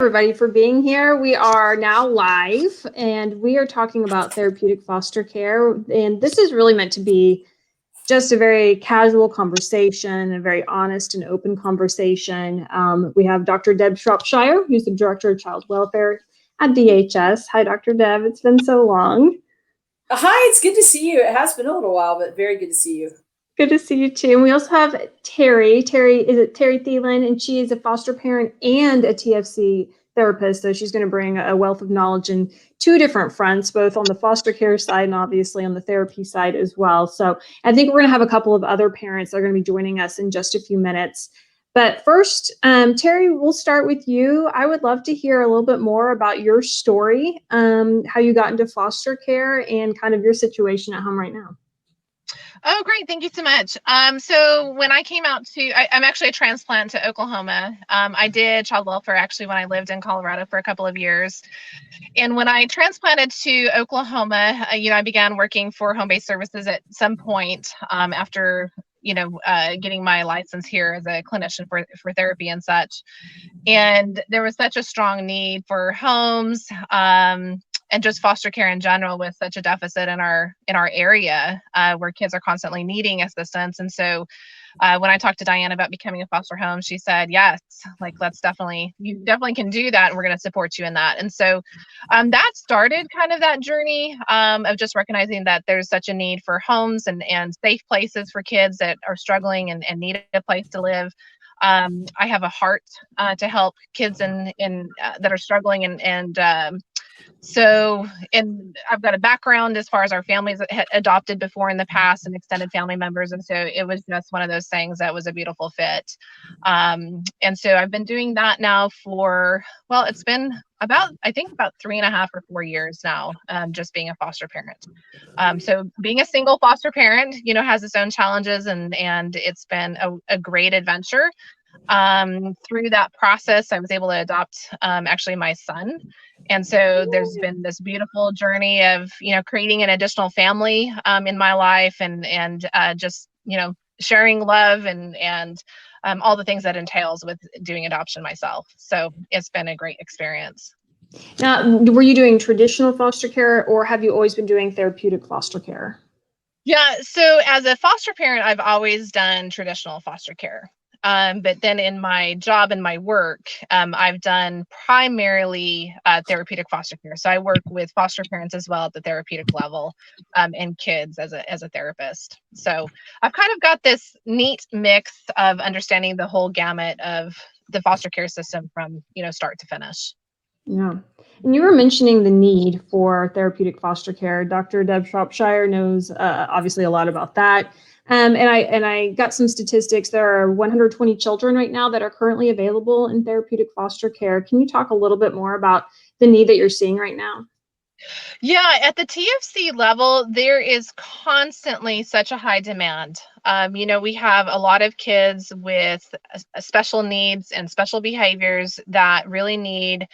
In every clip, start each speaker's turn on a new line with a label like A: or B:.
A: Everybody for being here. We are now live and we are talking about therapeutic foster care. And this is really meant to be just a very casual conversation, a very honest and open conversation. We have Dr. Deb Shropshire, who's the Director of Child Welfare at DHS. Hi, Dr. Deb. It's been so long.
B: Hi, it's good to see you. It has been a little while, but very good to see you.
A: Good to see you too. And we also have Terri. Terri, is it Terri Thelan? And she is a foster parent and a TFC therapist. So she's going to bring a wealth of knowledge in two different fronts, both on the foster care side and obviously on the therapy side as well. So I think we're going to have a couple of other parents that are going to be joining us in just a few minutes. But first, Terri, we'll start with you. I would love to hear a little bit more about your story, how you got into foster care and kind of your situation at home right now.
C: Oh, great. Thank you so much. So when I came out I'm actually a transplant to Oklahoma. I did child welfare actually when I lived in Colorado for a couple of years. And when I transplanted to Oklahoma, I began working for home-based services at some point after, getting my license here as a clinician for therapy and such. And there was such a strong need for homes, and just foster care in general with such a deficit in our area where kids are constantly needing assistance. And so when I talked to Diane about becoming a foster home, she said, yes, you definitely can do that. And we're going to support you in that. And so that started kind of that journey of just recognizing that there's such a need for homes and safe places for kids that are struggling and need a place to live. I have a heart to help kids that are struggling and I've got a background as far as our families had adopted before in the past and extended family members. And so it was just one of those things that was a beautiful fit. And so I've been doing that now it's been about 3.5 or 4 years now, just being a foster parent. So being a single foster parent, has its own challenges and it's been a great adventure. Through that process, I was able to adopt actually my son. And so there's been this beautiful journey of, creating an additional family in my life and just, sharing love and all the things that entails with doing adoption myself. So it's been a great experience.
A: Now, were you doing traditional foster care or have you always been doing therapeutic foster care?
C: Yeah, so as a foster parent, I've always done traditional foster care. But then in my job and my work, I've done primarily therapeutic foster care. So I work with foster parents as well at the therapeutic level and kids as a therapist. So I've kind of got this neat mix of understanding the whole gamut of the foster care system from, start to finish.
A: Yeah. And you were mentioning the need for therapeutic foster care. Dr. Deb Shropshire knows obviously a lot about that. And I got some statistics. There are 120 children right now that are currently available in therapeutic foster care. Can you talk a little bit more about the need that you're seeing right now?
C: Yeah, at the TFC level, there is constantly such a high demand. We have a lot of kids with special needs and special behaviors that really need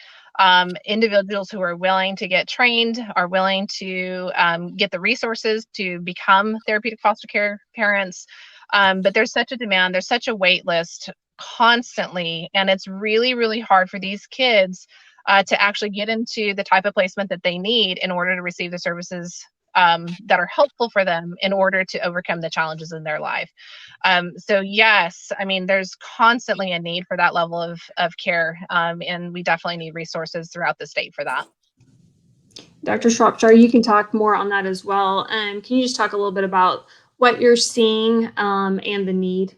C: individuals who are willing to get trained, are willing to get the resources to become therapeutic foster care parents. But there's such a demand, there's such a wait list constantly, and it's really, really hard for these kids to actually get into the type of placement that they need in order to receive the services that are helpful for them in order to overcome the challenges in their life. So yes, there's constantly a need for that level of care, and we definitely need resources throughout the state for that.
A: Dr. Shropshire, you can talk more on that as well. Can you just talk a little bit about what you're seeing and the need?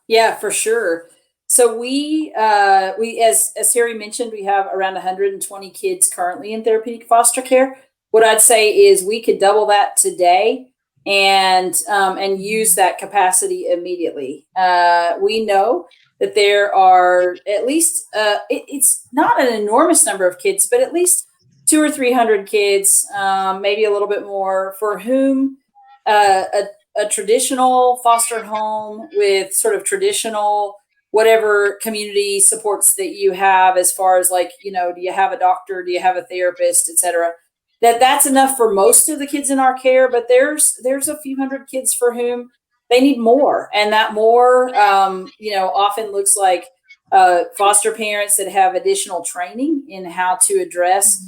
B: Yeah, for sure. So we as Terri mentioned, we have around 120 kids currently in therapeutic foster care. What I'd say is we could double that today and use that capacity immediately. We know that there are at least it's not an enormous number of kids, but at least 200 or 300 kids, maybe a little bit more, for whom a traditional foster home with sort of traditional whatever community supports that you have, as far as do you have a doctor, do you have a therapist, etc. That's enough for most of the kids in our care, but there's a few hundred kids for whom they need more, and that more often looks like foster parents that have additional training in how to address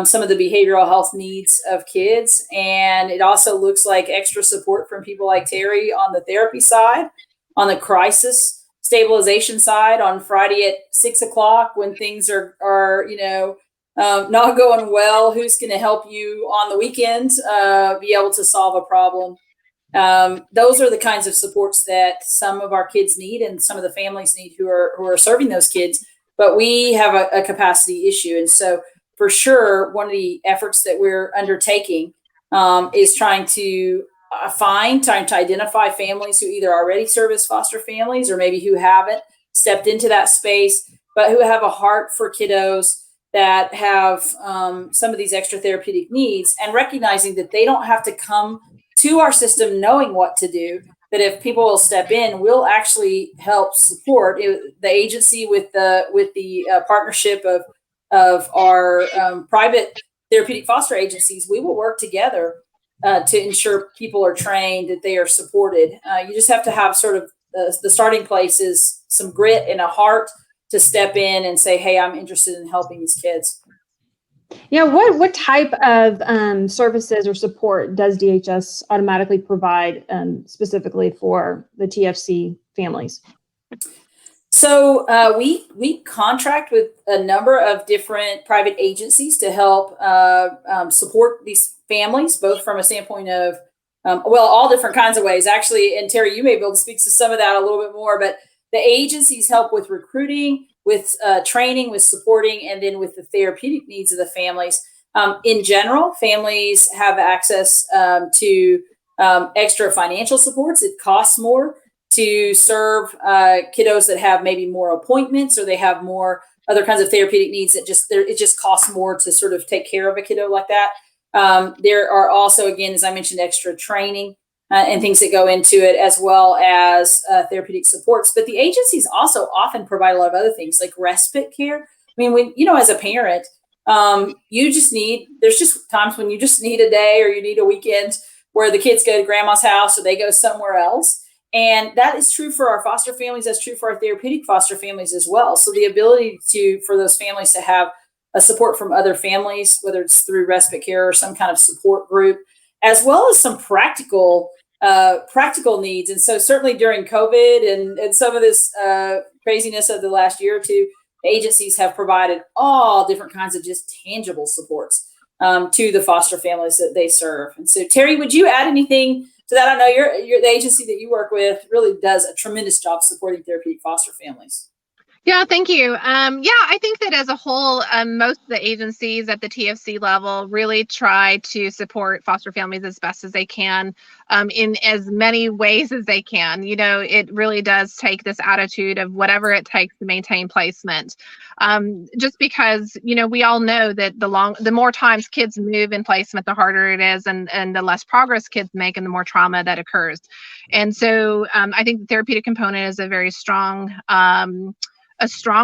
B: some of the behavioral health needs of kids. And it also looks like extra support from people like Terri on the therapy side, on the crisis stabilization side on Friday at 6 o'clock when things are not going well. Who's going to help you on the weekend be able to solve a problem? Those are the kinds of supports that some of our kids need and some of the families need who are serving those kids. But we have a capacity issue. And so for sure, one of the efforts that we're undertaking is trying to identify families who either already serve as foster families or maybe who haven't stepped into that space, but who have a heart for kiddos that have some of these extra therapeutic needs, and recognizing that they don't have to come to our system knowing what to do, that if people will step in, we'll actually help support the agency with the partnership of our private therapeutic foster agencies. We will work together to ensure people are trained, that they are supported. You just have to have sort of the starting place is some grit and a heart to step in and say, hey, I'm interested in helping these kids.
A: Yeah, what type of services or support does DHS automatically provide specifically for the TFC families?
B: So we contract with a number of different private agencies to help support these families, both from a standpoint of, all different kinds of ways, actually. And Terri, you may be able to speak to some of that a little bit more, but the agencies help with recruiting, with training, with supporting, and then with the therapeutic needs of the families. In general, families have access to extra financial supports. It costs more to serve kiddos that have maybe more appointments, or they have more other kinds of therapeutic needs that it just costs more to sort of take care of a kiddo like that. There are also, again, as I mentioned, extra training and things that go into it, as well as therapeutic supports. But the agencies also often provide a lot of other things like respite care. I mean, when, as a parent, there's just times when you just need a day or you need a weekend where the kids go to grandma's house or they go somewhere else. And that is true for our foster families. That's true for our therapeutic foster families as well. So the ability for those families to have a support from other families, whether it's through respite care or some kind of support group, as well as some practical needs. And so certainly during COVID and some of this craziness of the last year or two, the agencies have provided all different kinds of just tangible supports to the foster families that they serve. And so Terri, would you add anything to that? I know you're the agency that you work with really does a tremendous job supporting therapeutic foster families.
C: Yeah, thank you. I think that as a whole, most of the agencies at the TFC level really try to support foster families as best as they can, in as many ways as they can. It really does take this attitude of whatever it takes to maintain placement. Just because, we all know that the more times kids move in placement, the harder it is, and the less progress kids make and the more trauma that occurs. And so I think the therapeutic component is a very strong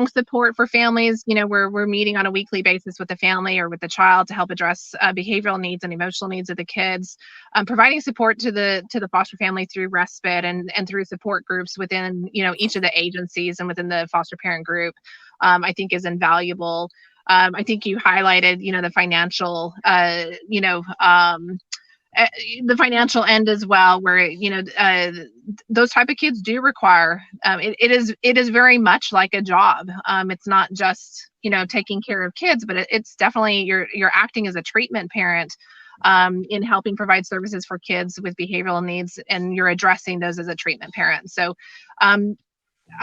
C: support for families. We're meeting on a weekly basis with the family or with the child to help address behavioral needs and emotional needs of the kids, providing support to the foster family through respite and through support groups within each of the agencies and within the foster parent group, I think is invaluable. I think you highlighted the financial the financial end as well, where those type of kids do require it is very much like a job. It's not just taking care of kids, but it's definitely you're acting as a treatment parent in helping provide services for kids with behavioral needs, and you're addressing those as a treatment parent. So and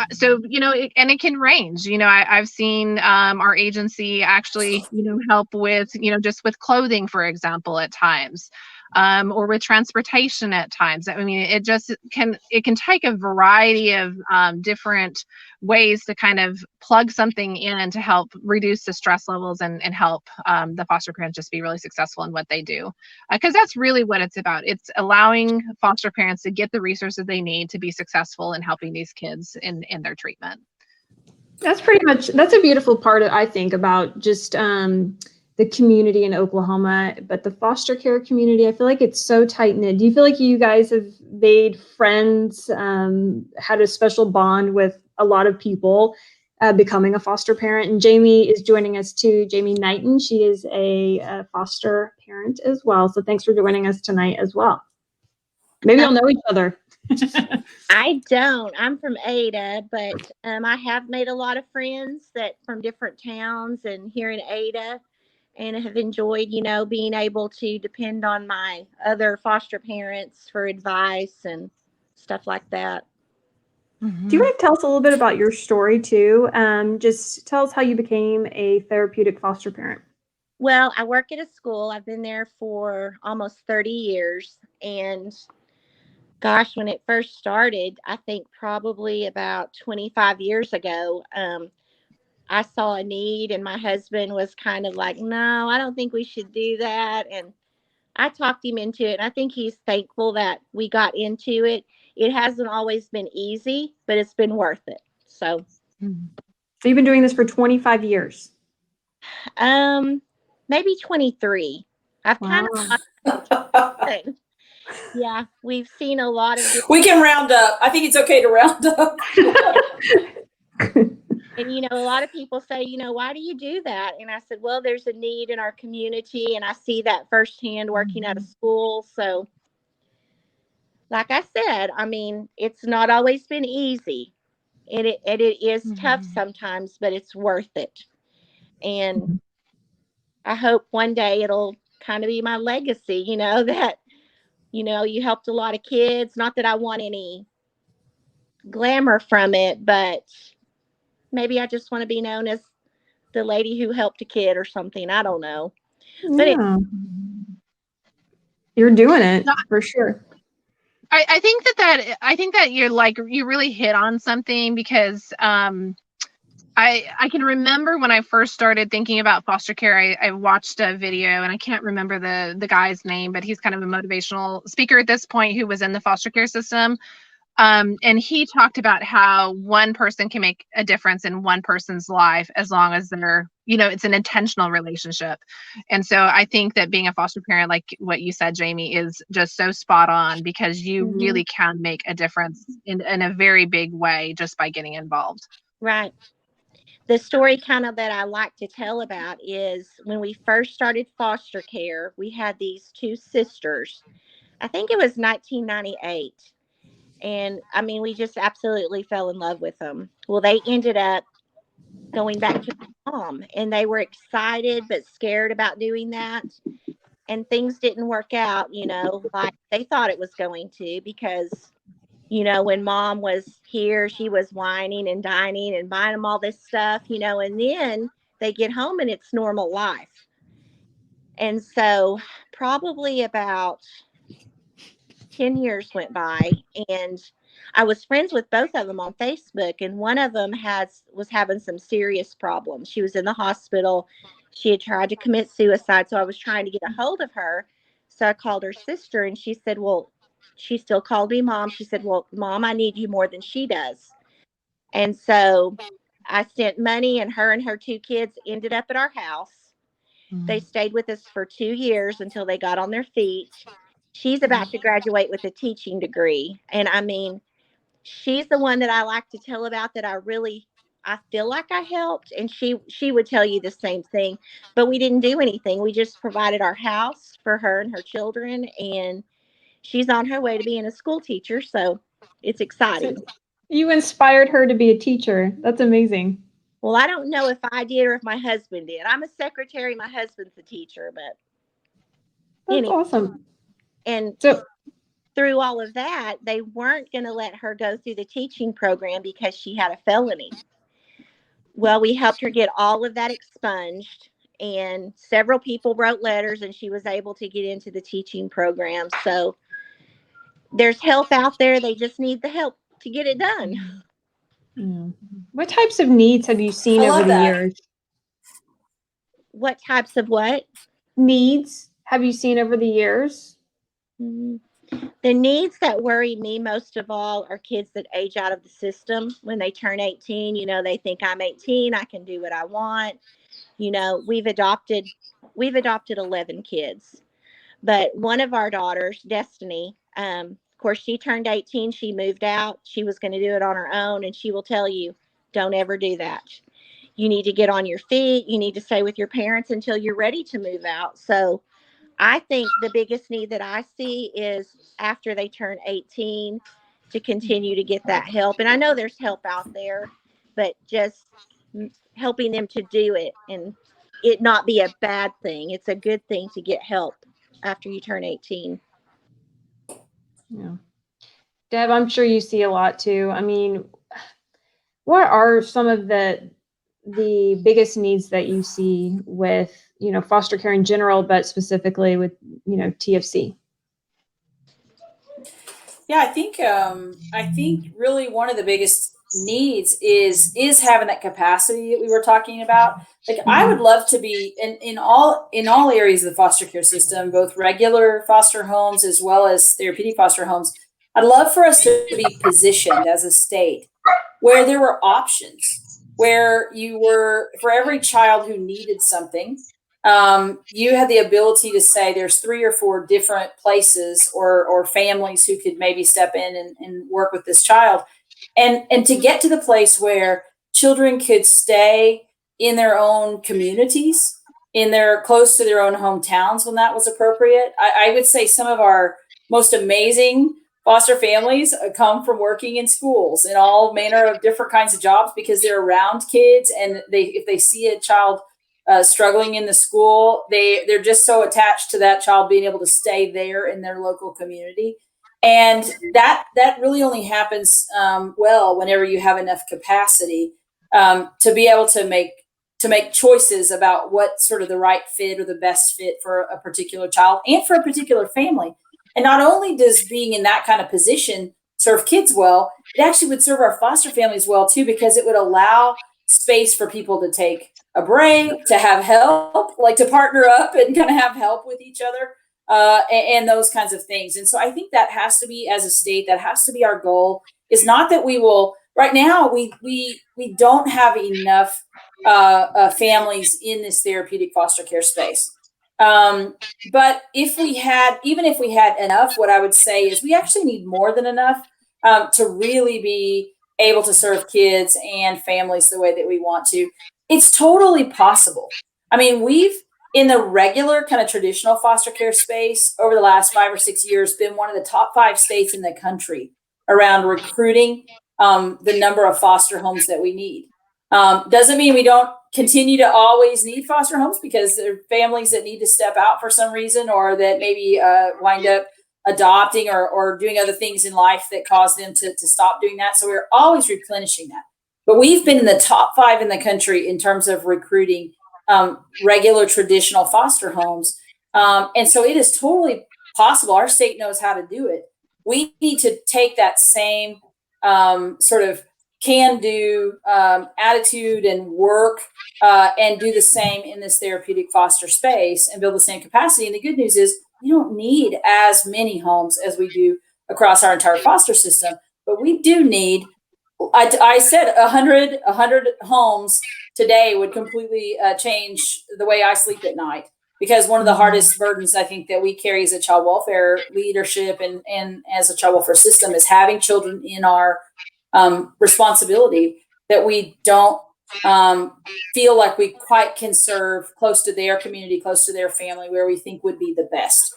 C: it can range. I've seen our agency actually help with just with clothing, for example, at times. Or with transportation at times. I mean, it can take a variety of different ways to kind of plug something in to help reduce the stress levels and help the foster parents just be really successful in what they do. Because that's really what it's about. It's allowing foster parents to get the resources they need to be successful in helping these kids in their treatment.
A: That's a beautiful part, I think, about just the community in Oklahoma, but the foster care community, I feel like it's so tight-knit. Do you feel like you guys have made friends, had a special bond with a lot of people becoming a foster parent. And Jami is joining us too. Jami Knighten, she is a foster parent as well. So thanks for joining us tonight as well. Maybe you'll know each other.
D: I don't. I'm from Ada, but I have made a lot of friends that from different towns and here in Ada, and have enjoyed, being able to depend on my other foster parents for advice and stuff like that.
A: Do you want to tell us a little bit about your story too? Just tell us how you became a therapeutic foster parent.
D: Well, I work at a school. I've been there for almost 30 years. And gosh, when it first started, I think probably about 25 years ago, I saw a need and my husband was kind of like, no, I don't think we should do that. And I talked him into it. And I think he's thankful that we got into it. It hasn't always been easy, but it's been worth it. So
A: you've been doing this for 25 years?
D: Maybe 23. I've kind of yeah, we've seen a lot of
B: we can round up. I think it's okay to round up.
D: And, a lot of people say, why do you do that? And I said, well, there's a need in our community. And I see that firsthand working at a school. So like I said, I mean, it's not always been easy. And it is tough sometimes, but it's worth it. And I hope one day it'll kind of be my legacy, that, you helped a lot of kids. Not that I want any glamour from it, but maybe I just want to be known as the lady who helped a kid or something. I don't know. But
A: you're doing it for sure.
C: I think that you really hit on something, because I can remember when I first started thinking about foster care, I watched a video, and I can't remember the guy's name, but he's kind of a motivational speaker at this point who was in the foster care system. And he talked about how one person can make a difference in one person's life as long as they're, it's an intentional relationship. And so I think that being a foster parent, like what you said, Jami, is just so spot on, because you really can make a difference in a very big way just by getting involved.
D: Right. The story kind of that I like to tell about is when we first started foster care, we had these two sisters. I think it was 1998. And I mean, we just absolutely fell in love with them. Well, they ended up going back to mom, and they were excited but scared about doing that. And things didn't work out, like they thought it was going to, because, when mom was here, she was whining and dining and buying them all this stuff, and then they get home and it's normal life. And so probably about 10 years went by, and I was friends with both of them on Facebook, and one of them was having some serious problems. She was in the hospital. She had tried to commit suicide, so I was trying to get a hold of her. So I called her sister, and she said, well, she still called me mom. She said, well, Mom, I need you more than she does. And so I sent money, and her 2 kids ended up at our house. They stayed with us for 2 years until they got on their feet. She's about to graduate with a teaching degree. And I mean, she's the one that I like to tell about, that I feel like I helped. And she would tell you the same thing, but we didn't do anything. We just provided our house for her and her children. And she's on her way to being a school teacher. So it's exciting.
A: So you inspired her to be a teacher. That's amazing.
D: Well, I don't know if I did or if my husband did. I'm a secretary. My husband's a teacher, but
A: that's awesome.
D: And so through all of that, they weren't going to let her go through the teaching program because she had a felony. Well, we helped her get all of that expunged, and several people wrote letters, and she was able to get into the teaching program. So there's help out there. They just need the help to get it done.
A: Yeah. What types of needs have you seen over the years?
D: What types of what?
A: Needs have you seen over the years?
D: The needs that worry me most of all are kids that age out of the system. When they turn 18, they think I'm 18, I can do what I want. We've adopted 11 kids, but one of our daughters, Destiny, of course, she turned 18, she moved out, she was going to do it on her own, and she will tell you, Don't ever do that. You need to get on your feet. You need to stay with your parents until you're ready to move out. So I think the biggest need that I see is after they turn 18 to continue to get that help. And I know there's help out there, but just helping them to do it and it not be a bad thing. It's a good thing to get help after you turn 18.
A: Yeah. Deb, I'm sure you see a lot too. I mean, what are some of the biggest needs that you see with, foster care in general, but specifically with, TFC?
B: Yeah, I think really one of the biggest needs is having that capacity that we were talking about. Like I would love to be in all areas of the foster care system, both regular foster homes as well as therapeutic foster homes. I'd love for us to be positioned as a state where there were options, where you were, for every child who needed something, you had the ability to say there's 3 or 4 different places or families who could maybe step in and work with this child. And to get to the place where children could stay in their own communities, close to their own hometowns when that was appropriate. I would say some of our most amazing foster families come from working in schools in all manner of different kinds of jobs because they're around kids, and if they see a child struggling in the school, they're just so attached to that child being able to stay there in their local community. And that really only happens well whenever you have enough capacity to be able to make choices about what sort of the right fit or the best fit for a particular child and for a particular family. And not only does being in that kind of position serve kids well, it actually would serve our foster families well too, because it would allow space for people to take a break, to have help, like to partner up and kind of have help with each other, and those kinds of things. And so I think that has to be, as a state, that has to be our goal. Is not that we will. Right now, we don't have enough families in this therapeutic foster care space. But even if we had enough, what I would say is we actually need more than enough to really be able to serve kids and families the way that we want to. It's totally possible. I mean, we've, in the regular kind of traditional foster care space over the last 5 or 6 years, been one of the top 5 states in the country around recruiting the number of foster homes that we need. Doesn't mean we don't continue to always need foster homes, because there are families that need to step out for some reason, or that maybe wind up adopting or doing other things in life that cause them to stop doing that. So we're always replenishing that. But we've been in the top 5 in the country in terms of recruiting regular traditional foster homes. And so it is totally possible. Our state knows how to do it. We need to take that same sort of can-do attitude and work and do the same in this therapeutic foster space and build the same capacity. And the good news is we don't need as many homes as we do across our entire foster system, but we do need, I said 100 homes today would completely change the way I sleep at night, because one of the hardest burdens I think that we carry as a child welfare leadership and as a child welfare system is having children in our responsibility that we don't feel like we quite can serve close to their community, close to their family, where we think would be the best.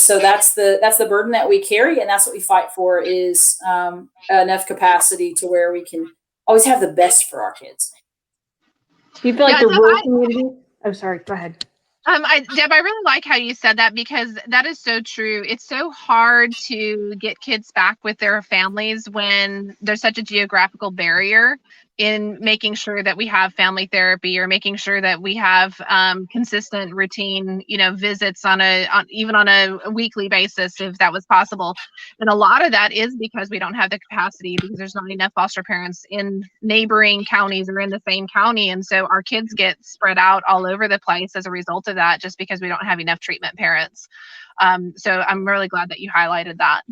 B: So that's the burden that we carry, and that's what we fight for, is enough capacity to where we can always have the best for our kids.
A: Do you feel like the rural community? Oh, sorry. Go ahead.
C: Deb, I really like how you said that, because that is so true. It's so hard to get kids back with their families when there's such a geographical barrier in making sure that we have family therapy, or making sure that we have consistent routine, visits even on a weekly basis, if that was possible. And a lot of that is because we don't have the capacity, because there's not enough foster parents in neighboring counties or in the same county. And so our kids get spread out all over the place as a result of that, just because we don't have enough treatment parents. So I'm really glad that you highlighted that.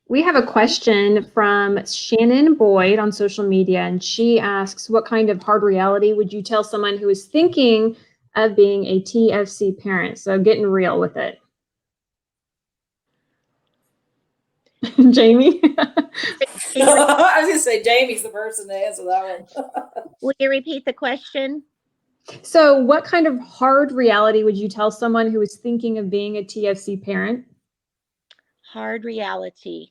A: We have a question from Shannon Boyd on social media, and she asks, what kind of hard reality would you tell someone who is thinking of being a TFC parent? So getting real with it.
B: Jami? I was going to say Jamie's the person to answer that one.
D: Will you repeat the question?
A: So what kind of hard reality would you tell someone who is thinking of being a TFC parent?
D: Hard reality.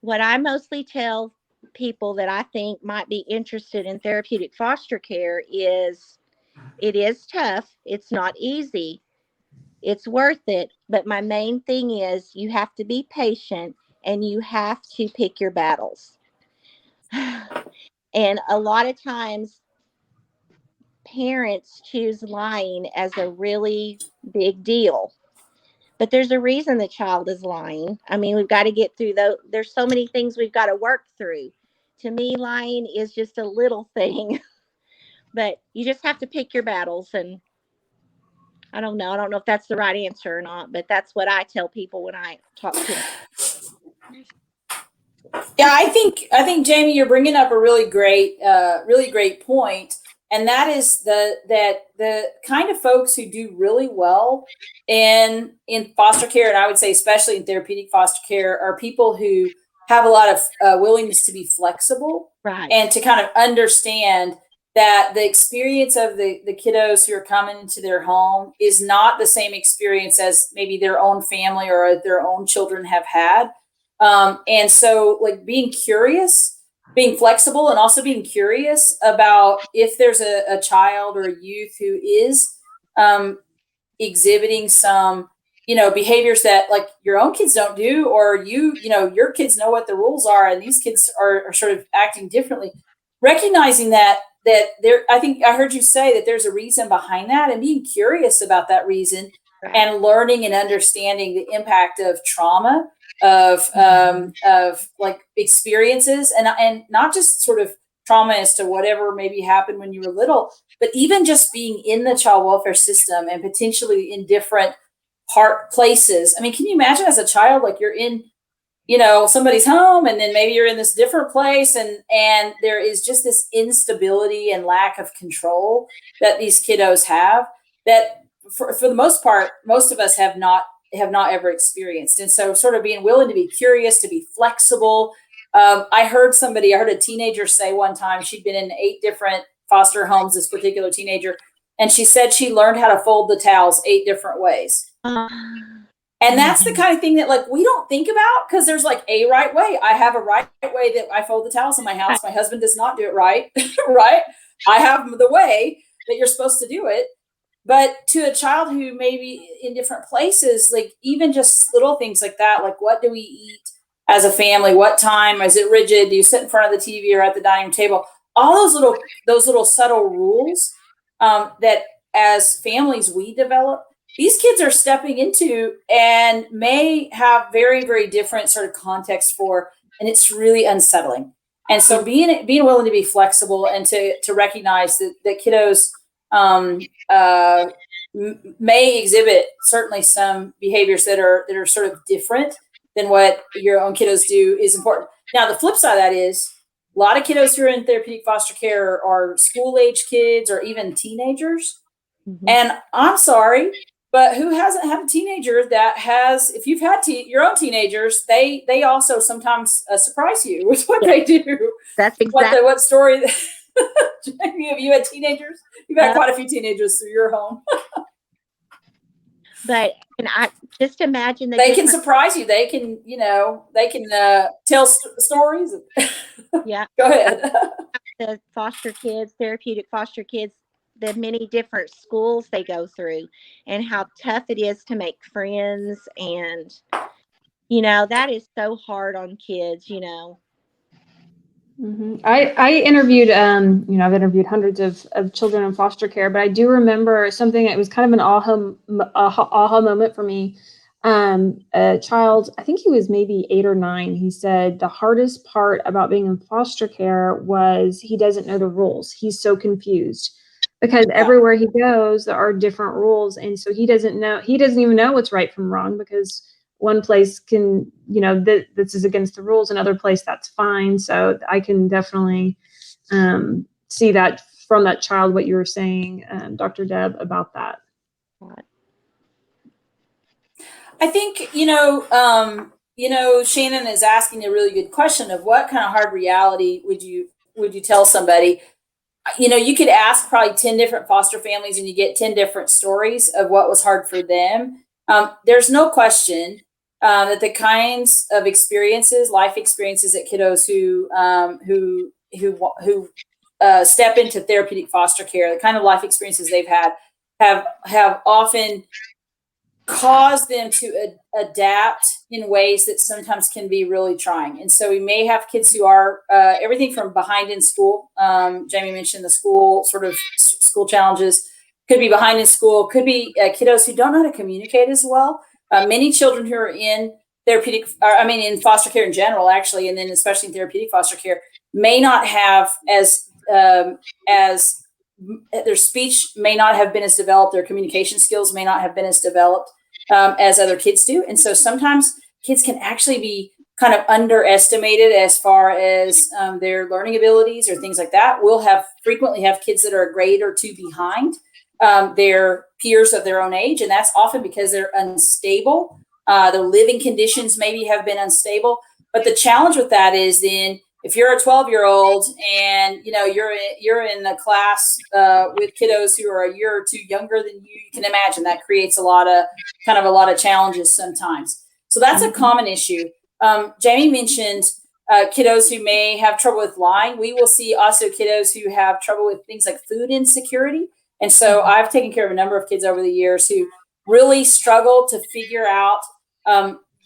D: What I mostly tell people that I think might be interested in therapeutic foster care is it is tough. It's not easy. It's worth it. But my main thing is you have to be patient and you have to pick your battles. And a lot of times parents choose lying as a really big deal. But there's a reason the child is lying. I mean, we've got to get through those. There's so many things we've got to work through. To me, lying is just a little thing. But you just have to pick your battles. And I don't know. I don't know if that's the right answer or not, but that's what I tell people when I talk to them.
B: Yeah, I think Jami, you're bringing up a really great point, and that is the kind of folks who do really well in foster care, and I would say especially in therapeutic foster care, are people who have a lot of willingness to be flexible,
D: Right.
B: and to kind of understand that the experience of the kiddos who are coming into their home is not the same experience as maybe their own family or their own children have had. And so like being curious, being flexible, and also being curious about if there's a child or a youth who is exhibiting some, behaviors that like your own kids don't do, or your kids know what the rules are and these kids are sort of acting differently. Recognizing that there, I think I heard you say that there's a reason behind that, and being curious about that reason,
D: Right.
B: and learning and understanding the impact of trauma, of like experiences, and not just sort of trauma as to whatever maybe happened when you were little, but even just being in the child welfare system and potentially in different places. I mean, can you imagine as a child, like you're in, somebody's home, and then maybe you're in this different place, and there is just this instability and lack of control that these kiddos have, that for the most part, most of us have not ever experienced. And so sort of being willing to be curious, to be flexible. I heard a teenager say one time, she'd been in 8 different foster homes, this particular teenager, and she said she learned how to fold the towels 8 different ways. And that's the kind of thing that like we don't think about, because there's like a right way. I have a right way that I fold the towels in my house. My husband does not do it right. Right? I have the way that you're supposed to do it. But to a child who may be in different places, like even just little things like that, like what do we eat as a family? What time? Is it rigid? Do you sit in front of the TV or at the dining room table? All those little subtle rules that as families we develop, these kids are stepping into and may have very, very different sort of context for, and it's really unsettling. And so being willing to be flexible and to recognize that kiddos may exhibit certainly some behaviors that are sort of different than what your own kiddos do is important. Now, the flip side of that is a lot of kiddos who are in therapeutic foster care are school-age kids or even teenagers. Mm-hmm. And I'm sorry, but who hasn't had a teenager that has, if you've had your own teenagers, they also sometimes surprise you with what they do.
D: That's exactly
B: what story. Jami, have you had teenagers? You've had quite a few teenagers through your home.
D: But and I just imagine that
B: they can surprise you. They can, tell stories.
D: Yeah.
B: Go ahead.
D: The foster kids, therapeutic foster kids, the many different schools they go through, and how tough it is to make friends, and that is so hard on kids.
A: Mm-hmm. I interviewed, I've interviewed hundreds of children in foster care, but I do remember something that was kind of an aha moment for me. A child, I think he was maybe 8 or 9. He said the hardest part about being in foster care was he doesn't know the rules. He's so confused because everywhere he goes, there are different rules. And so he doesn't even know what's right from wrong, because one place can, this is against the rules, another place that's fine. So I can definitely see that from that child, what you were saying, Dr. Deb, about that.
B: I think, Shannon is asking a really good question of what kind of hard reality would you tell somebody? You could ask probably 10 different foster families and you get 10 different stories of what was hard for them. There's no question that the kinds of life experiences that kiddos who step into therapeutic foster care, the kind of life experiences they've had have often cause them to adapt in ways that sometimes can be really trying. And so we may have kids who are everything from behind in school. Jami mentioned the school challenges, could be behind in school, could be kiddos who don't know how to communicate as well. Many children who are in in foster care in general, actually, and then especially in therapeutic foster care, may not have as their speech may not have been as developed, their communication skills may not have been as developed as other kids do. And so sometimes kids can actually be kind of underestimated as far as their learning abilities or things like that. We'll frequently have kids that are a grade or two behind their peers of their own age. And that's often because they're unstable. Their living conditions maybe have been unstable. But the challenge with that is then if you're a 12-year-old and you're in a class with kiddos who are a year or two younger than you can imagine that creates a lot of challenges sometimes. So that's a common issue. Jami mentioned kiddos who may have trouble with lying. We will see also kiddos who have trouble with things like food insecurity. And so I've taken care of a number of kids over the years who really struggle to figure out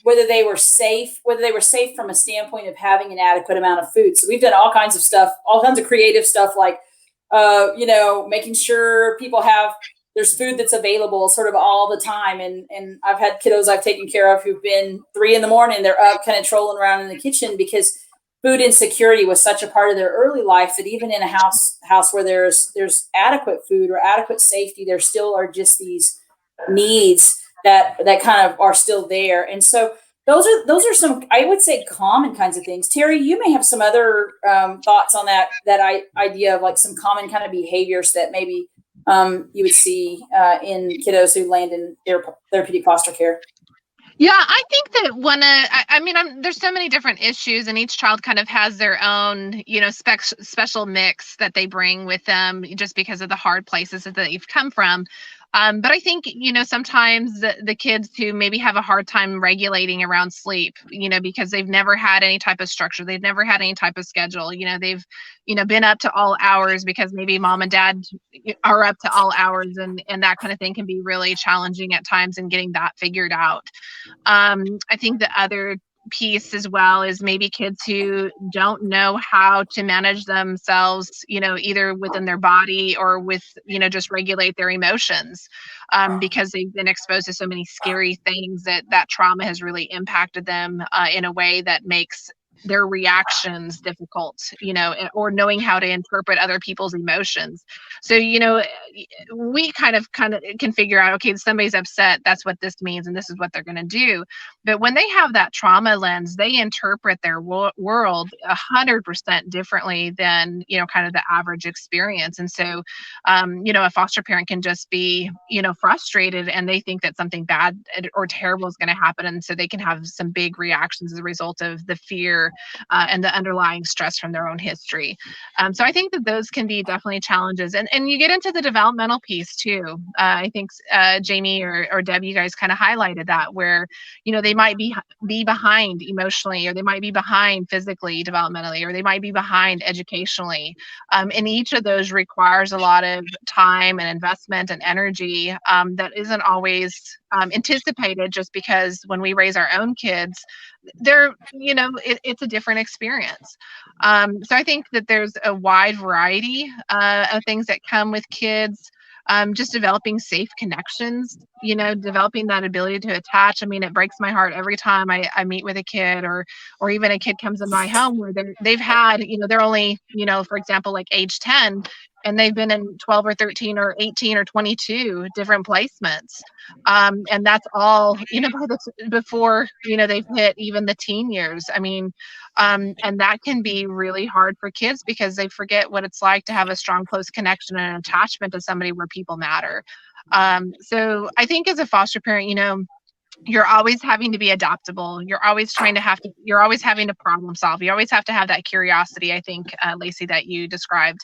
B: whether they were safe from a standpoint of having an adequate amount of food. So we've done all kinds of stuff, all kinds of creative stuff, like, making sure people there's food that's available sort of all the time. And I've had kiddos I've taken care of who've been 3 a.m, they're up kind of trolling around in the kitchen because food insecurity was such a part of their early life that even in a house where there's adequate food or adequate safety, there still are just these needs that kind of are still there. And so those are some, I would say, common kinds of things. Terri, you may have some other thoughts on that idea of like some common kind of behaviors that maybe you would see in kiddos who land in therapeutic foster care.
C: Yeah, I think that there's so many different issues, and each child kind of has their own, special mix that they bring with them just because of the hard places that they've come from. But I think, sometimes the kids who maybe have a hard time regulating around sleep, because they've never had any type of structure, they've never had any type of schedule, they've, been up to all hours because maybe mom and dad are up to all hours, and that kind of thing can be really challenging at times in getting that figured out. I think the other piece as well is maybe kids who don't know how to manage themselves, either within their body or with, just regulate their emotions, because they've been exposed to so many scary things that trauma has really impacted them in a way that makes their reactions difficult, or knowing how to interpret other people's emotions. So, we kind of can figure out, okay, somebody's upset, that's what this means, and this is what they're going to do. But when they have that trauma lens, they interpret their world 100% differently than, kind of the average experience. And so, a foster parent can just be, frustrated, and they think that something bad or terrible is going to happen. And so they can have some big reactions as a result of the fear and the underlying stress from their own history. So I think that those can be definitely challenges. And you get into the developmental piece too. I think Jami or Deb, you guys kind of highlighted that, where, they might be behind emotionally, or they might be behind physically, developmentally, or they might be behind educationally. And each of those requires a lot of time and investment and energy that isn't always anticipated, just because when we raise our own kids, they're, it's a different experience. So I think that there's a wide variety of things that come with kids. Just developing safe connections, developing that ability to attach. I mean, it breaks my heart every time I meet with a kid, or even a kid comes in my home where they've had, they're only, for example, like age 10, and they've been in 12 or 13 or 18 or 22 different placements. And that's all, before, they've hit even the teen years. I mean, and that can be really hard for kids because they forget what it's like to have a strong, close connection and an attachment to somebody where people matter. So I think as a foster parent, You're always having to be adaptable. You're always you're always having to problem solve. You always have to have that curiosity, I think, Lacey, that you described,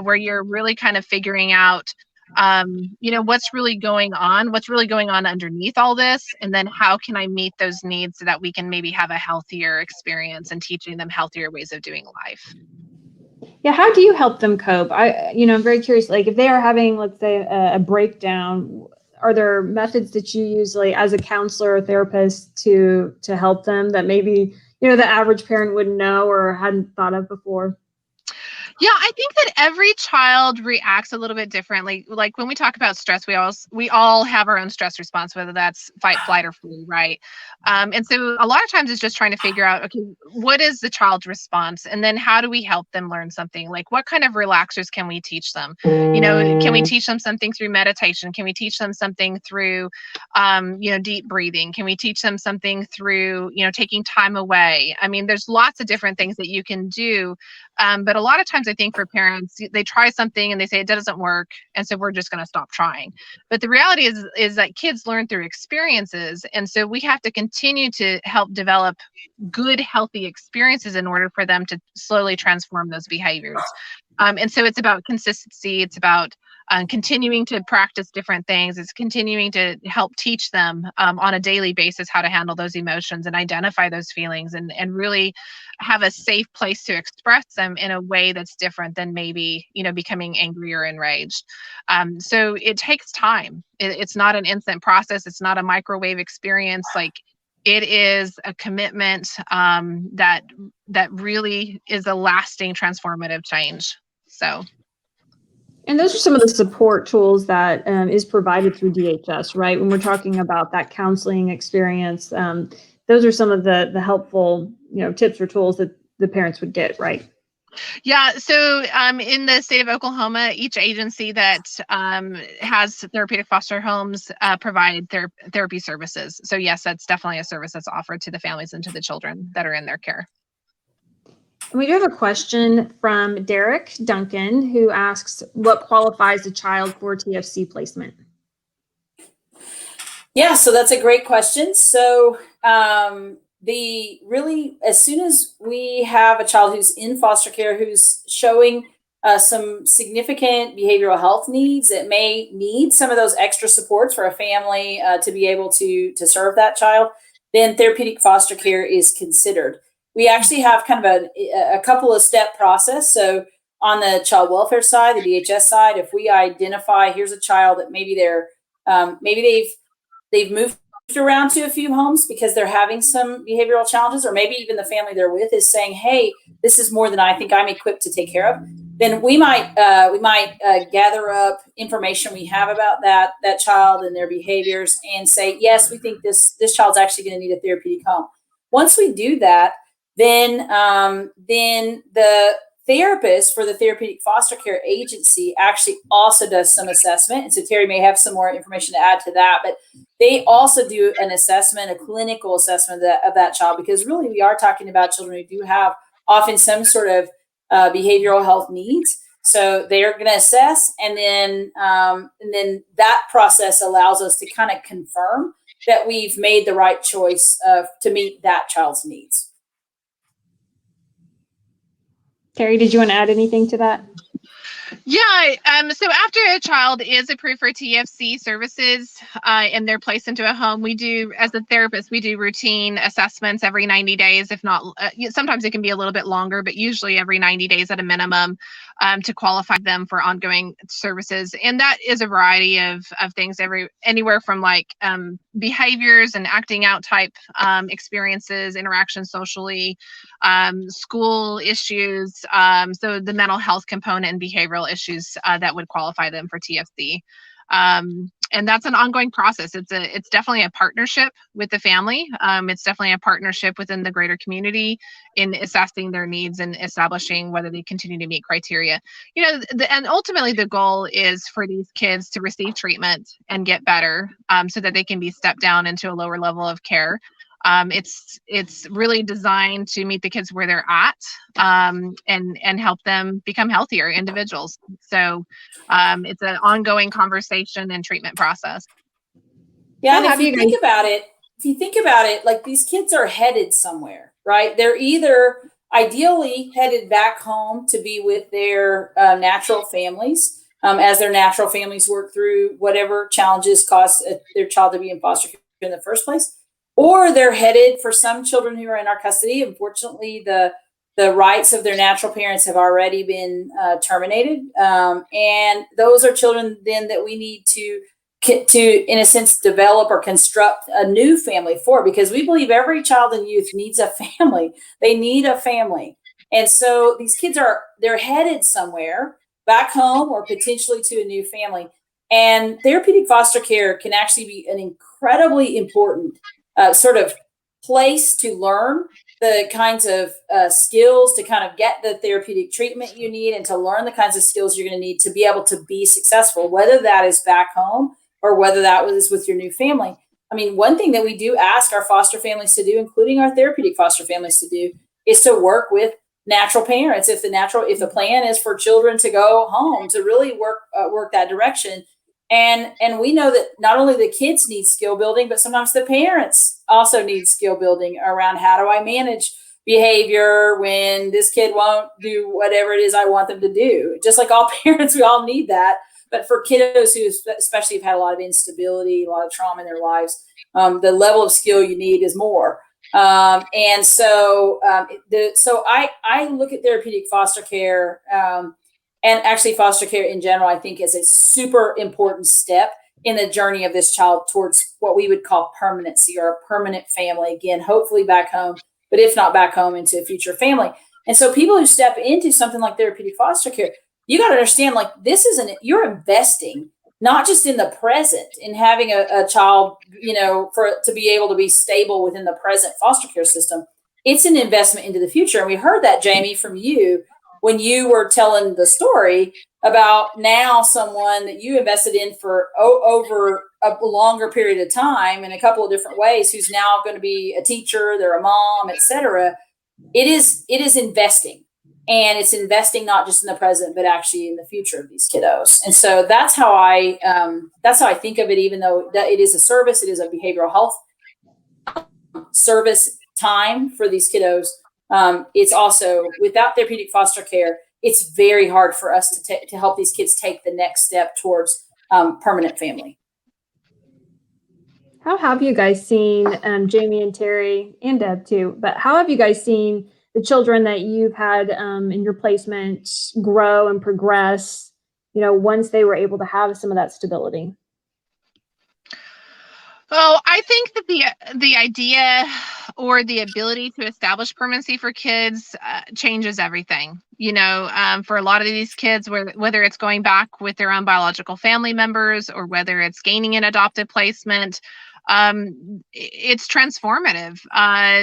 C: where you're really kind of figuring out, what's really going on underneath all this. And then how can I meet those needs so that we can maybe have a healthier experience and teaching them healthier ways of doing life.
A: Yeah, how do you help them cope? I'm very curious, like if they are having, let's say, a breakdown, are there methods that you use, like as a counselor or therapist, to help them that maybe, the average parent wouldn't know or hadn't thought of before?
C: Yeah, I think that every child reacts a little bit differently. Like when we talk about stress, we all have our own stress response, whether that's fight, flight, or flee, right? And so a lot of times it's just trying to figure out, okay, what is the child's response? And then how do we help them learn something? Like what kind of relaxers can we teach them? Can we teach them something through meditation? Can we teach them something through, deep breathing? Can we teach them something through, taking time away? I mean, there's lots of different things that you can do. But a lot of times I think for parents, they try something and they say it doesn't work. And so we're just going to stop trying. But the reality is that kids learn through experiences. And so we have to continue to help develop good, healthy experiences in order for them to slowly transform those behaviors. And so it's about consistency. It's about continuing to practice different things. It's continuing to help teach them on a daily basis how to handle those emotions and identify those feelings and really have a safe place to express them in a way that's different than maybe, becoming angry or enraged. So it takes time. It's not an instant process. It's not a microwave experience. Like it is a commitment that really is a lasting transformative change. So.
A: And those are some of the support tools that is provided through DHS, right? When we're talking about that counseling experience, those are some of the helpful, tips or tools that the parents would get, right?
C: Yeah. So in the state of Oklahoma, each agency that has therapeutic foster homes provide therapy services. So yes, that's definitely a service that's offered to the families and to the children that are in their care.
A: We do have a question from Derek Duncan, who asks, what qualifies a child for TFC placement?
B: Yeah, so that's a great question. So as soon as we have a child who's in foster care, who's showing some significant behavioral health needs, that may need some of those extra supports for a family to be able to serve that child, then therapeutic foster care is considered. We actually have kind of a couple of step process. So on the child welfare side, the DHS side, if we identify here's a child that maybe they've moved around to a few homes because they're having some behavioral challenges, or maybe even the family they're with is saying, hey, this is more than I think I'm equipped to take care of, then we might gather up information we have about that child and their behaviors and say, yes, we think this child's actually going to need a therapeutic home. Once we do that, then the therapist for the therapeutic foster care agency actually also does some assessment. And so Terri may have some more information to add to that, but they also do an assessment, a clinical assessment of that child, because really we are talking about children who do have often some sort of behavioral health needs. So they're going to assess, and then that process allows us to kind of confirm that we've made the right choice to meet that child's needs.
A: Terri, did you want to add anything to that?
C: Yeah. So after a child is approved for TFC services and they're placed into a home, we do, as a therapist, we do routine assessments every 90 days. If not, sometimes it can be a little bit longer, but usually every 90 days at a minimum to qualify them for ongoing services. And that is a variety of things, anywhere from like behaviors and acting out type experiences, interactions socially, school issues, so the mental health component and behavioral issues that would qualify them for TFC. And that's an ongoing process. It's definitely a partnership with the family. It's definitely a partnership within the greater community in assessing their needs and establishing whether they continue to meet criteria. And ultimately the goal is for these kids to receive treatment and get better so that they can be stepped down into a lower level of care. It's really designed to meet the kids where they're at and help them become healthier individuals. So it's an ongoing conversation and treatment process.
B: Yeah, and if you think about it, if you think about it, like these kids are headed somewhere, right? They're either ideally headed back home to be with their natural families as their natural families work through whatever challenges cause their child to be in foster care in the first place, or they're headed, for some children who are in our custody, unfortunately, the rights of their natural parents have already been terminated. And those are children then that we need to, in a sense, develop or construct a new family for, because we believe every child and youth needs a family. They need a family. And so these kids they're headed somewhere, back home or potentially to a new family. And therapeutic foster care can actually be an incredibly important sort of place to learn the kinds of skills to kind of get the therapeutic treatment you need, and to learn the kinds of skills you're going to need to be able to be successful, whether that is back home or whether that was with your new family. I mean, one thing that we do ask our foster families to do, including our therapeutic foster families to do, is to work with natural parents. If the plan is for children to go home, to really work that direction. And we know that not only the kids need skill building, but sometimes the parents also need skill building around, how do I manage behavior when this kid won't do whatever it is I want them to do? Just like all parents, we all need that. But for kiddos who especially have had a lot of instability, a lot of trauma in their lives, the level of skill you need is more. And so I look at therapeutic foster care and actually foster care in general, I think, is a super important step in the journey of this child towards what we would call permanency, or a permanent family. Again, hopefully back home, but if not back home, into a future family. And so people who step into something like therapeutic foster care, you got to understand, like, you're investing not just in the present, in having a child, to be able to be stable within the present foster care system. It's an investment into the future. And we heard that, Jami, from you when you were telling the story about now someone that you invested in for over a longer period of time in a couple of different ways, who's now going to be a teacher, they're a mom, etc. It is investing, and it's investing not just in the present, but actually in the future of these kiddos. And so that's how I think of it. Even though that it is a service, it is a behavioral health service time for these kiddos. It's also, without therapeutic foster care, it's very hard for us to help these kids take the next step towards permanent family.
A: How have you guys seen, Jami and Terri and Deb too, but how have you guys seen the children that you've had in your placement grow and progress, once they were able to have some of that stability?
C: Oh, I think that the idea or the ability to establish permanency for kids changes everything. For a lot of these kids, whether it's going back with their own biological family members or whether it's gaining an adopted placement, it's transformative.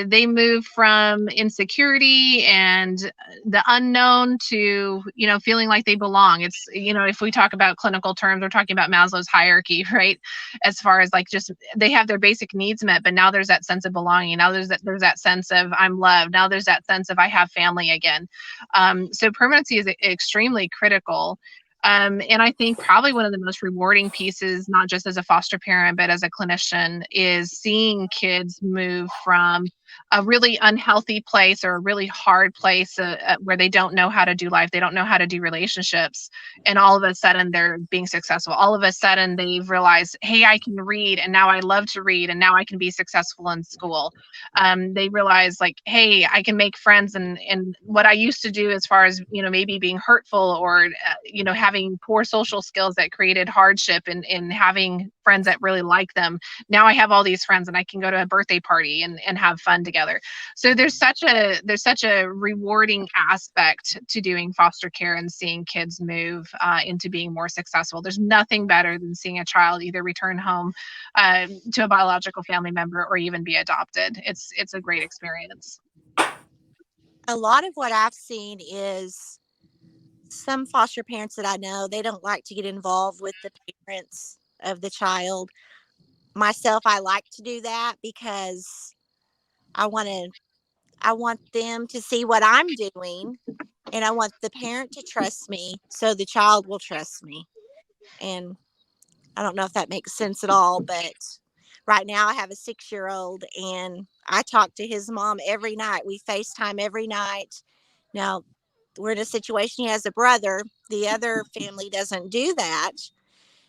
C: They move from insecurity and the unknown to, feeling like they belong. It's, if we talk about clinical terms, we're talking about Maslow's hierarchy, right? As far as like, just, they have their basic needs met, but now there's that sense of belonging. Now there's that sense of I'm loved. Now there's that sense of I have family again. So permanency is extremely critical. And I think probably one of the most rewarding pieces, not just as a foster parent, but as a clinician, is seeing kids move from a really unhealthy place or a really hard place where they don't know how to do life. They don't know how to do relationships. And all of a sudden they're being successful. All of a sudden they've realized, hey, I can read, and now I love to read, and now I can be successful in school. They realize, like, hey, I can make friends, and what I used to do as far as, maybe being hurtful or, having poor social skills that created hardship and having friends that really like them. Now I have all these friends and I can go to a birthday party and have fun together. So there's such a rewarding aspect to doing foster care and seeing kids move into being more successful. There's nothing better than seeing a child either return home to a biological family member or even be adopted. It's a great experience.
D: A lot of what I've seen is some foster parents that I know, they don't like to get involved with the parents of the child. Myself, I like to do that because I want them to see what I'm doing, and I want the parent to trust me so the child will trust me. And I don't know if that makes sense at all, but Right now I have a 6-year-old and I talk to his mom every night. We FaceTime every night. Now we're in a situation, he has a brother. The other family doesn't do that.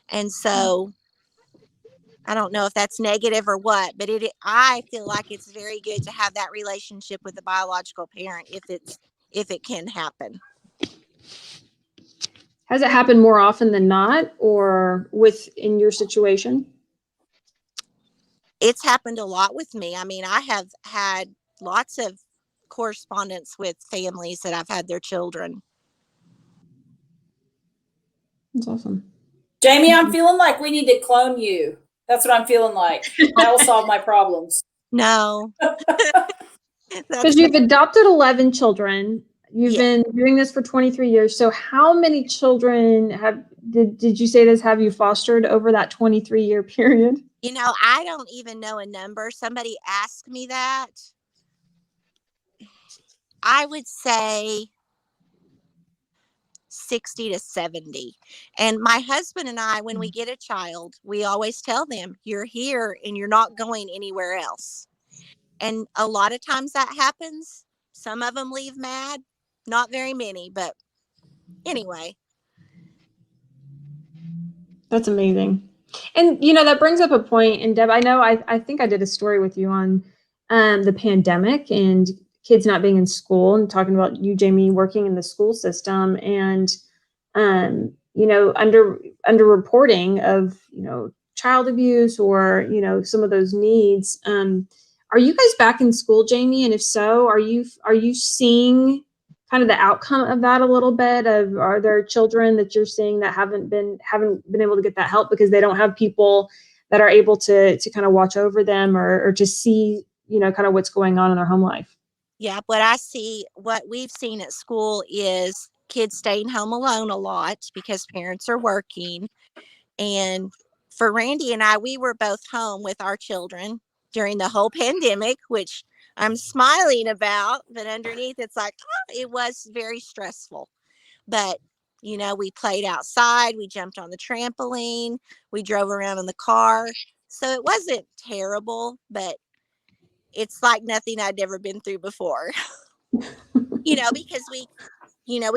D: And so I don't know if that's negative or what, but I feel like it's very good to have that relationship with the biological parent if it can happen.
A: Has it happened more often than not, or in your situation?
D: It's happened a lot with me. I mean, I have had lots of correspondence with families that I've had their children.
A: That's awesome.
B: Jami, I'm feeling like we need to clone you. That's what I'm feeling like. That will solve my problems.
D: No.
A: Because you've adopted 11 children. You've been doing this for 23 years. So how many children did you say have you fostered over that 23-year period?
D: You know, I don't even know a number. Somebody asked me that. I would say 60 to 70. And my husband and I, when we get a child, we always tell them, you're here and you're not going anywhere else. And a lot of times that happens. Some of them leave mad, not very many, but anyway.
A: That's amazing. And, that brings up a point. And Deb, I know I think I did a story with you on the pandemic and kids not being in school, and talking about you, Jami, working in the school system, and, under reporting of, child abuse, or, some of those needs. Are you guys back in school, Jami? And if so, are you seeing kind of the outcome of that a little bit? Are there children that you're seeing that haven't been able to get that help because they don't have people that are able to kind of watch over them, or to see, kind of what's going on in their home life?
D: Yeah, what we've seen at school is kids staying home alone a lot because parents are working. And for Randy and I, we were both home with our children during the whole pandemic, which I'm smiling about, but underneath it's like, it was very stressful. But, we played outside, we jumped on the trampoline, we drove around in the car. So it wasn't terrible, but it's like nothing I'd ever been through before, because we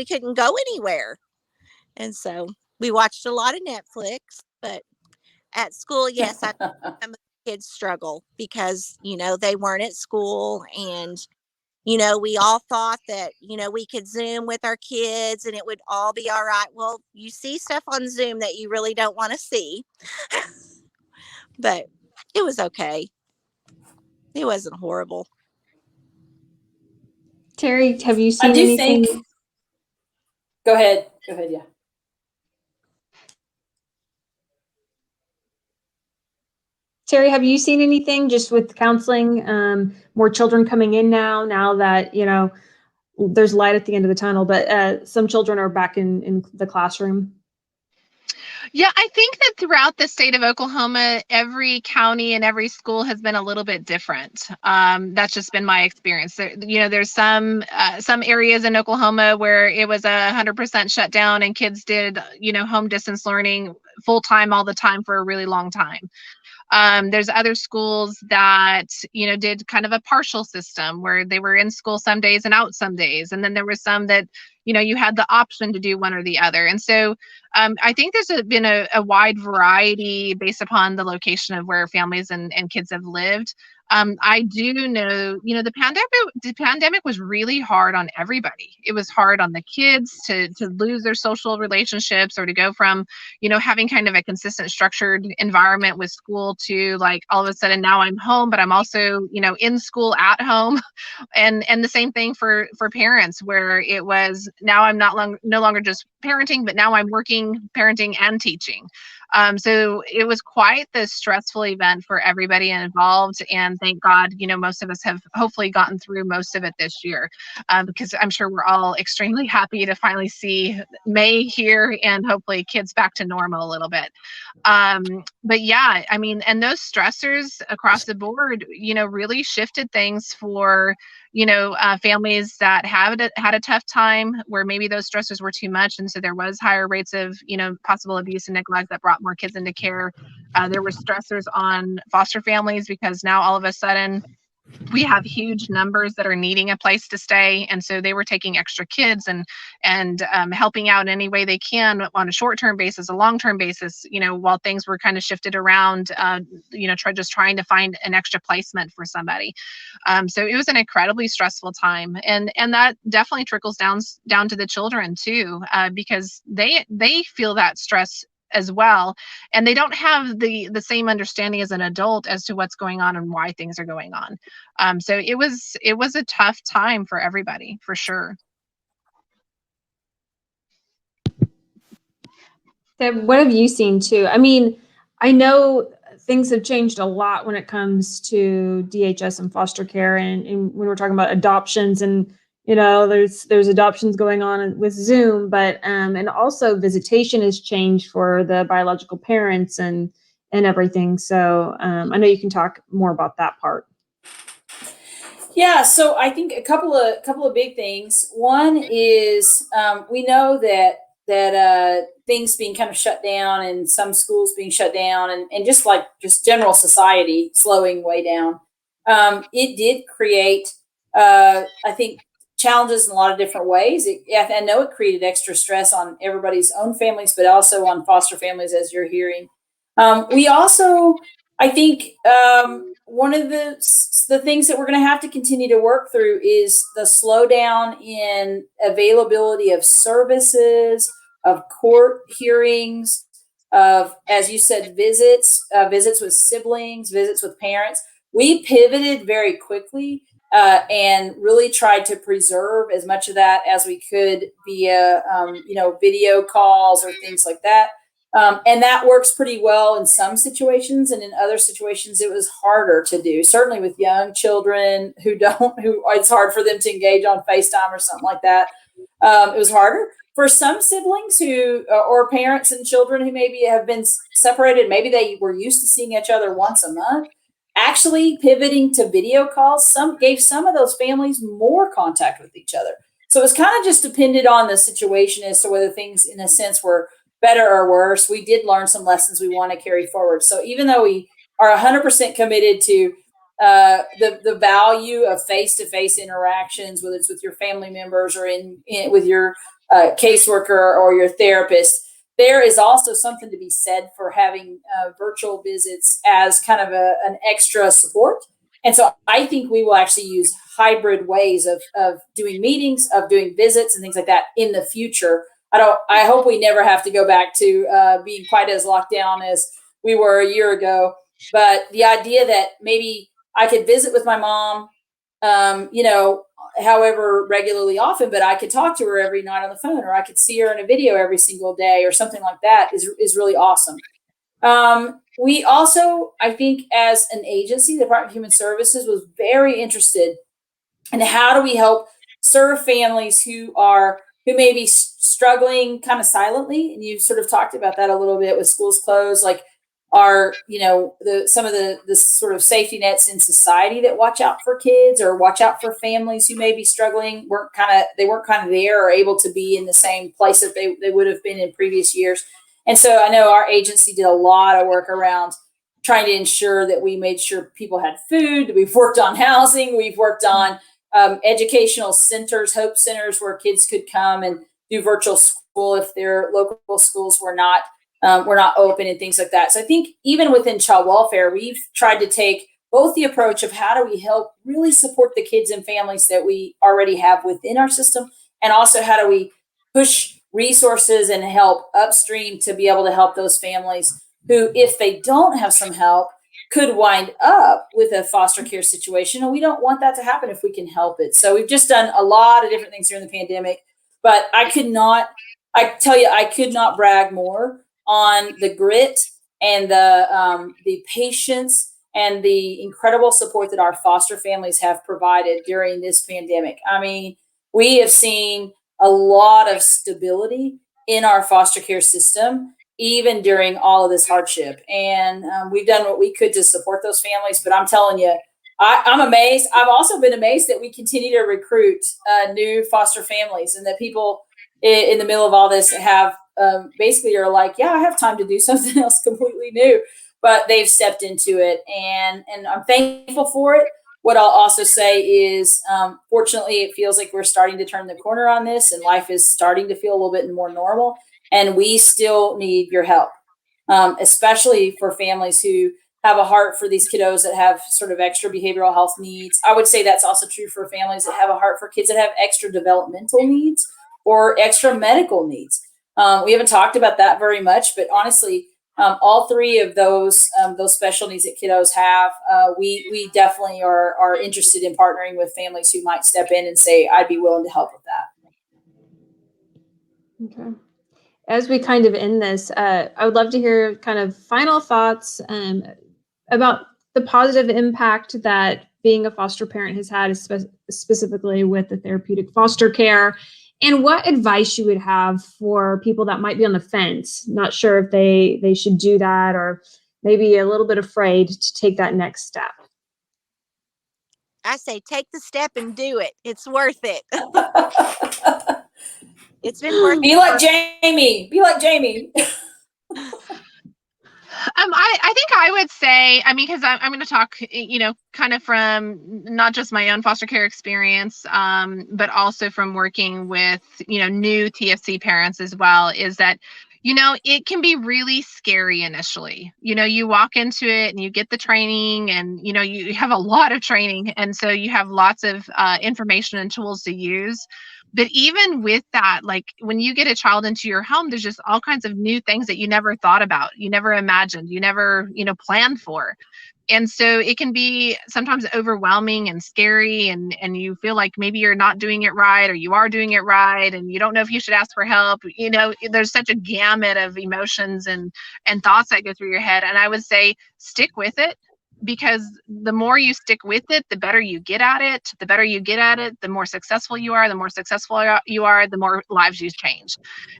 D: couldn't go anywhere. And so we watched a lot of Netflix, but at school, yes, I some of the kids struggle because, they weren't at school, and, we all thought that, we could Zoom with our kids and it would all be all right. Well, you see stuff on Zoom that you really don't want to see, but it was okay. It wasn't horrible.
A: Terri, have you seen
B: I do
A: anything?
B: think. Go ahead. Yeah.
A: Terri, have you seen anything just with counseling? More children coming in now that, there's light at the end of the tunnel, but some children are back in the classroom.
C: Yeah, I think that throughout the state of Oklahoma, every county and every school has been a little bit different. That's just been my experience. There's some areas in Oklahoma where it was 100% shut down and kids did, home distance learning full time all the time for a really long time. There's other schools that, did kind of a partial system where they were in school some days and out some days. And then there were some that, you had the option to do one or the other. And so I think there's been a wide variety based upon the location of where families and kids have lived. I do know, the pandemic was really hard on everybody. It was hard on the kids to lose their social relationships, or to go from, having kind of a consistent structured environment with school to, like, all of a sudden now I'm home, but I'm also, in school at home. And the same thing for parents, where it was, now I'm no longer just parenting, but now I'm working, parenting, and teaching. So it was quite the stressful event for everybody involved. And thank God, most of us have hopefully gotten through most of it this year, because I'm sure we're all extremely happy to finally see May here and hopefully kids back to normal a little bit. But yeah, I mean, and those stressors across the board, really shifted things for, families that had a tough time where maybe those stressors were too much. And so there was higher rates of, possible abuse and neglect that brought more kids into care. There were stressors on foster families because now all of a sudden we have huge numbers that are needing a place to stay. And so they were taking extra kids and helping out in any way they can on a short-term basis, a long-term basis, while things were kind of shifted around, just trying to find an extra placement for somebody. So it was an incredibly stressful time. And that definitely trickles down to the children too, because they feel that stress as well, and they don't have the same understanding as an adult as to what's going on and why things are going on. So it was a tough time for everybody, for sure.
A: Deb, what have you seen too? I mean, I know things have changed a lot when it comes to DHS and foster care, and when we're talking about adoptions, and there's adoptions going on with Zoom, but and also visitation has changed for the biological parents and everything. So I know you can talk more about that part.
B: Yeah, so I think a couple of big things. One is we know that things being kind of shut down and some schools being shut down and just general society slowing way down. It did create, I think, challenges in a lot of different ways. I know it created extra stress on everybody's own families, but also on foster families, as you're hearing. We also, I think, one of the things that we're going to have to continue to work through is the slowdown in availability of services, of court hearings, of, as you said, visits with siblings, visits with parents. We pivoted very quickly and really tried to preserve as much of that as we could via, video calls or things like that. And that works pretty well in some situations, and in other situations it was harder to do. Certainly with young children who it's hard for them to engage on FaceTime or something like that. It was harder for some siblings or parents and children who maybe have been separated. Maybe they were used to seeing each other once a month. Actually, pivoting to video calls gave some of those families more contact with each other. So it was kind of just depended on the situation as to whether things, in a sense, were better or worse. We did learn some lessons we want to carry forward. So even though we are 100% committed to the value of face-to-face interactions, whether it's with your family members or with your caseworker or your therapist, there is also something to be said for having virtual visits as kind of an extra support. And so I think we will actually use hybrid ways of doing meetings, of doing visits and things like that in the future. I hope we never have to go back to being quite as locked down as we were a year ago. But the idea that maybe I could visit with my mom, however regularly often, but I could talk to her every night on the phone, or I could see her in a video every single day or something like that is really awesome. We also, I think, as an agency, the Department of Human Services was very interested in how do we help serve families who may be struggling kind of silently. And you sort of talked about that a little bit with schools closed, like some of the sort of safety nets in society that watch out for kids or watch out for families who may be struggling weren't kind of there or able to be in the same place that they would have been in previous years. And so I know our agency did a lot of work around trying to ensure that we made sure people had food. We've worked on housing. We've worked on educational centers, hope centers, where kids could come and do virtual school if their local schools were not open and things like that. So I think even within child welfare, we've tried to take both the approach of how do we help really support the kids and families that we already have within our system, and also how do we push resources and help upstream to be able to help those families who, if they don't have some help, could wind up with a foster care situation. And we don't want that to happen if we can help it. So we've just done a lot of different things during the pandemic, but I could not brag more on the grit and the patience and the incredible support that our foster families have provided during this pandemic. I mean, we have seen a lot of stability in our foster care system, even during all of this hardship. And we've done what we could to support those families. But I'm telling you, I'm amazed. I've also been amazed that we continue to recruit new foster families, and that people in the middle of all this have basically are like, yeah, I have time to do something else completely new, but they've stepped into it, and I'm thankful for it. What I'll also say is, fortunately, it feels like we're starting to turn the corner on this, and life is starting to feel a little bit more normal. And we still need your help, especially for families who have a heart for these kiddos that have sort of extra behavioral health needs. I would say that's also true for families that have a heart for kids that have extra developmental needs or extra medical needs. We haven't talked about that very much, but honestly, all three of those special needs that kiddos have, we definitely are interested in partnering with families who might step in and say, I'd be willing to help with that.
A: Okay. As we kind of end this, I would love to hear kind of final thoughts about the positive impact that being a foster parent has had, specifically with the therapeutic foster care, and what advice you would have for people that might be on the fence, not sure if they should do that, or maybe a little bit afraid to take that next step.
D: I say take the step and do it. It's worth it. It's been worth it.
B: Be like Jami. Be like Jami.
C: I think I would say, I mean, because I'm going to talk, kind of from not just my own foster care experience, but also from working with, new TFC parents as well, is that, it can be really scary initially. You walk into it and you get the training, and, you have a lot of training. And so you have lots of information and tools to use. But even with that, like when you get a child into your home, there's just all kinds of new things that you never thought about, you never imagined, you never, planned for. And so it can be sometimes overwhelming and scary, and you feel like maybe you're not doing it right, or you are doing it right, and you don't know if you should ask for help. There's such a gamut of emotions and thoughts that go through your head. And I would say stick with it, because the more you stick with it, the better you get at it. The better you get at it, the more successful you are. The more successful you are, the more lives you change.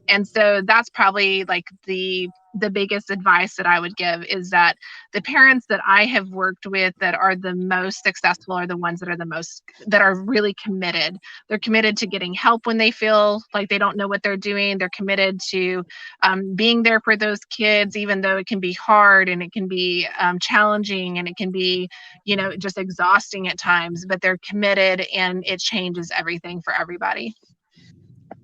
C: And so that's probably like the biggest advice that I would give, is that the parents that I have worked with that are the most successful are the ones that are really committed. They're committed to getting help when they feel like they don't know what they're doing. They're committed to being there for those kids, even though it can be hard and it can be challenging and it can be, just exhausting at times, but they're committed, and it changes everything for everybody.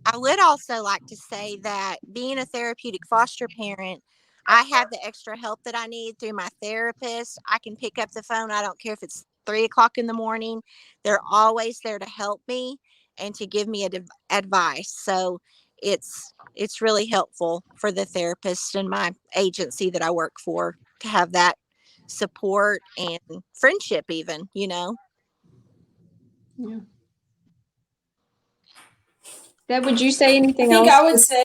D: I would also like to say that being a therapeutic foster parent, I have the extra help that I need through my therapist. I can pick up the phone. I don't care if it's 3:00 in the morning. They're always there to help me and to give me advice. So it's really helpful for the therapist and my agency that I work for to have that support and friendship even,
A: Yeah. Deb, would you say anything else?
B: I would say,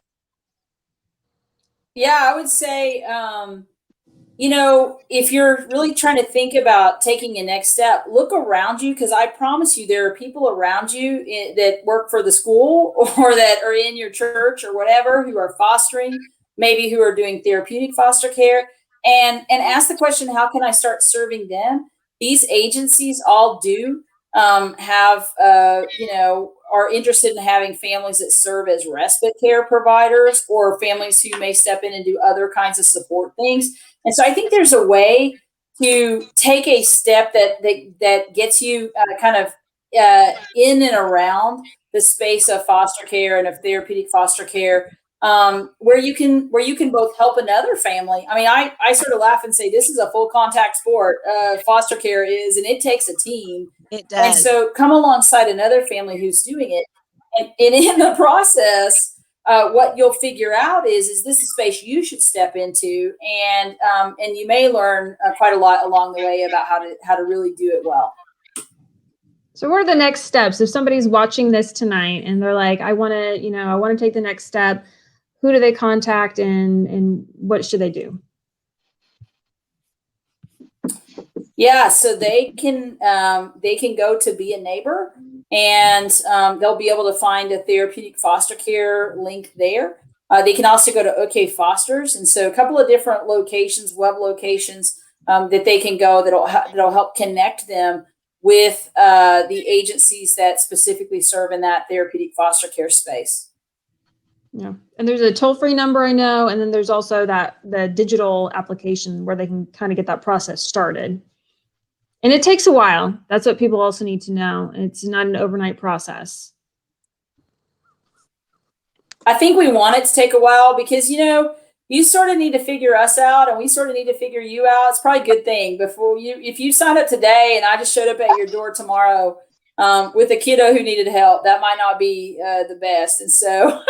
B: if you're really trying to think about taking a next step, look around you, because I promise you there are people around you that work for the school or that are in your church or whatever, who are fostering, maybe who are doing therapeutic foster care, and ask the question, how can I start serving them? These agencies all do have, are interested in having families that serve as respite care providers, or families who may step in and do other kinds of support things. And so I think there's a way to take a step that gets you kind of in and around the space of foster care and of therapeutic foster care, where you can both help another family. I mean, I sort of laugh and say this is a full contact sport. Foster care is, and it takes a team.
D: It does.
B: And so come alongside another family who's doing it, and in the process, what you'll figure out is this a space you should step into, and you may learn quite a lot along the way about how to really do it well.
A: So what are the next steps? If somebody's watching this tonight and they're like, I want to take the next step, who do they contact, and what should they do?
B: Yeah, so they can go to Be a Neighbor, and they'll be able to find a therapeutic foster care link there. They can also go to OK Fosters, and so a couple of different locations, web locations, that they can go that'll help connect them with the agencies that specifically serve in that therapeutic foster care space.
A: Yeah. And there's a toll-free number, I know, and then there's also the digital application where they can kind of get that process started. And it takes a while. That's what people also need to know. It's not an overnight process.
B: I think we want it to take a while because, you sort of need to figure us out and we sort of need to figure you out. It's probably a good thing if you sign up today and I just showed up at your door tomorrow with a kiddo who needed help, that might not be the best. And so,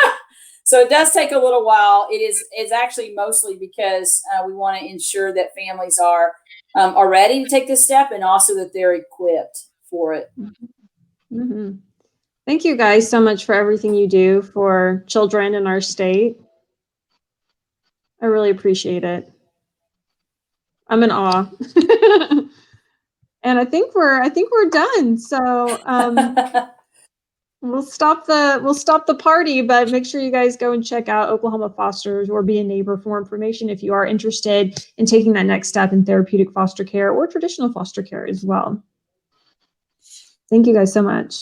B: so it does take a little while. It's actually mostly because we want to ensure that families are ready to take this step and also that they're equipped for it.
A: Mm-hmm. Thank you guys so much for everything you do for children in our state. I really appreciate it. I'm in awe. And I think we're done. So we'll stop the party, but make sure you guys go and check out Oklahoma Fosters or Be a Neighbor for more information if you are interested in taking that next step in therapeutic foster care or traditional foster care as well. Thank you guys so much.